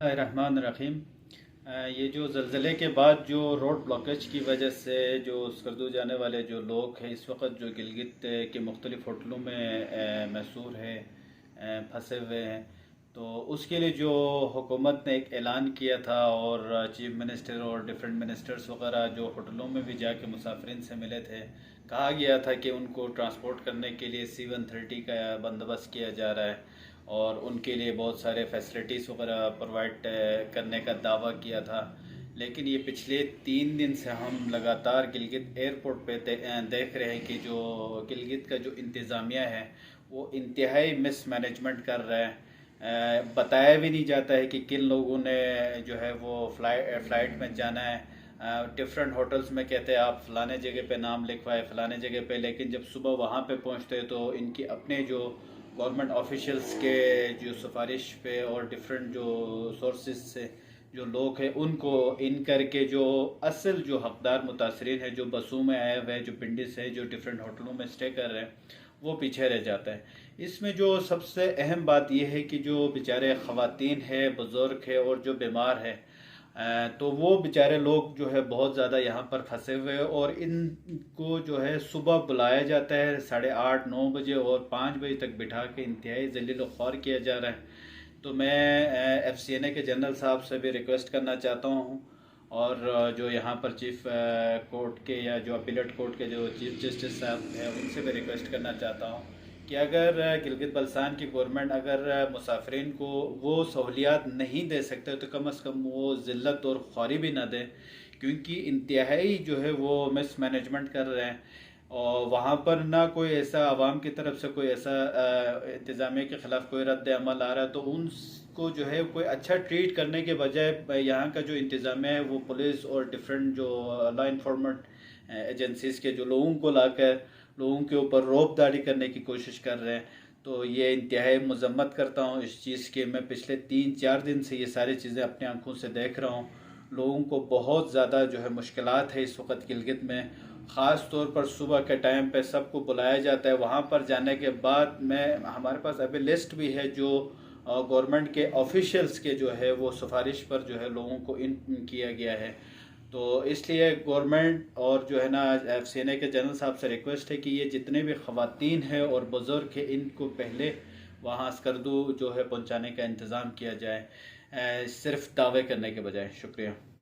الرحمن الرحیم۔ یہ جو زلزلے کے بعد جو روڈ بلاکیج کی وجہ سے جو اسکردو جانے والے جو لوگ ہیں اس وقت جو گلگت کے مختلف ہوٹلوں میں محصور ہیں، پھنسے ہوئے ہیں، تو اس کے لیے جو حکومت نے ایک اعلان کیا تھا اور چیف منسٹر اور ڈیفرنٹ منسٹرز وغیرہ جو ہوٹلوں میں بھی جا کے مسافرین سے ملے تھے، کہا گیا تھا کہ ان کو ٹرانسپورٹ کرنے کے لیے C-130 کا بندوبست کیا جا رہا ہے اور ان کے لیے بہت سارے فیسلٹیز وغیرہ پرووائڈ کرنے کا دعویٰ کیا تھا۔ لیکن یہ پچھلے 3 دن سے ہم لگاتار گلگت ایئرپورٹ پہ دیکھ رہے ہیں کہ جو گلگت کا جو انتظامیہ ہے وہ انتہائی مس مینجمنٹ کر رہا ہے۔ بتایا بھی نہیں جاتا ہے کہ کن لوگوں نے جو ہے وہ فلائٹ میں جانا ہے۔ ڈفرینٹ ہوٹلز میں کہتے ہیں آپ فلانے جگہ پہ نام لکھوائے فلانے جگہ پہ، لیکن جب صبح وہاں پہ پہنچتے تو ان کی اپنے جو گورنمنٹ آفیشلز کے جو سفارش پہ اور ڈفرینٹ جو سورسز سے جو لوگ ہیں ان کو ان کر کے جو اصل جو حقدار متاثرین ہیں جو بسوں میں آئے ہوئے جو پنڈی سے جو ڈفرینٹ ہوٹلوں میں اسٹے کر رہے ہیں وہ پیچھے رہ جاتا ہے۔ اس میں جو سب سے اہم بات یہ ہے کہ جو بیچارے خواتین ہیں، بزرگ ہیں اور جو بیمار ہیں، تو وہ بیچارے لوگ جو ہے بہت زیادہ یہاں پر پھنسے ہوئے ہیں اور ان کو جو ہے صبح بلایا جاتا ہے 8:30-9 بجے اور 5 بجے تک بٹھا کے انتہائی ذلیل و خوار کیا جا رہا ہے۔ تو میں FCNA کے جنرل صاحب سے بھی ریکویسٹ کرنا چاہتا ہوں اور جو یہاں پر چیف کورٹ کے یا جو اپیلیٹ کورٹ کے جو چیف جسٹس صاحب ہیں ان سے بھی ریکویسٹ کرنا چاہتا ہوں کہ اگر گلگت بلتستان کی گورنمنٹ اگر مسافرین کو وہ سہولیات نہیں دے سکتے تو کم از کم وہ ذلت اور خواری بھی نہ دے، کیونکہ انتہائی جو ہے وہ مس مینجمنٹ کر رہے ہیں اور وہاں پر نہ کوئی ایسا عوام کی طرف سے کوئی ایسا انتظامیہ کے خلاف کوئی رد عمل آ رہا ہے، تو ان کو جو ہے کوئی اچھا ٹریٹ کرنے کے بجائے یہاں کا جو انتظامیہ ہے وہ پولیس اور ڈفرینٹ جو لا انفارمنٹ ایجنسیز کے جو لوگوں کو لا کر لوگوں کے اوپر روب داری کرنے کی کوشش کر رہے ہیں، تو یہ انتہائی مذمت کرتا ہوں اس چیز کے۔ میں پچھلے 3-4 دن سے یہ ساری چیزیں اپنی آنکھوں سے دیکھ رہا ہوں۔ لوگوں کو بہت زیادہ جو ہے مشکلات ہے اس وقت گلگت میں، خاص طور پر صبح کے ٹائم پہ سب کو بلایا جاتا ہے۔ وہاں پر جانے کے بعد ہمارے پاس ابھی لسٹ بھی ہے جو گورنمنٹ کے آفیشلز کے جو ہے وہ سفارش پر جو ہے لوگوں کو ان کیا گیا ہے۔ تو اس لیے گورنمنٹ اور جو ہے نا FCNA کے جنرل صاحب سے ریکویسٹ ہے کہ یہ جتنے بھی خواتین ہیں اور بزرگ ہیں ان کو پہلے وہاں اسکردو جو ہے پہنچانے کا انتظام کیا جائے، صرف دعوے کرنے کے بجائے۔ شکریہ۔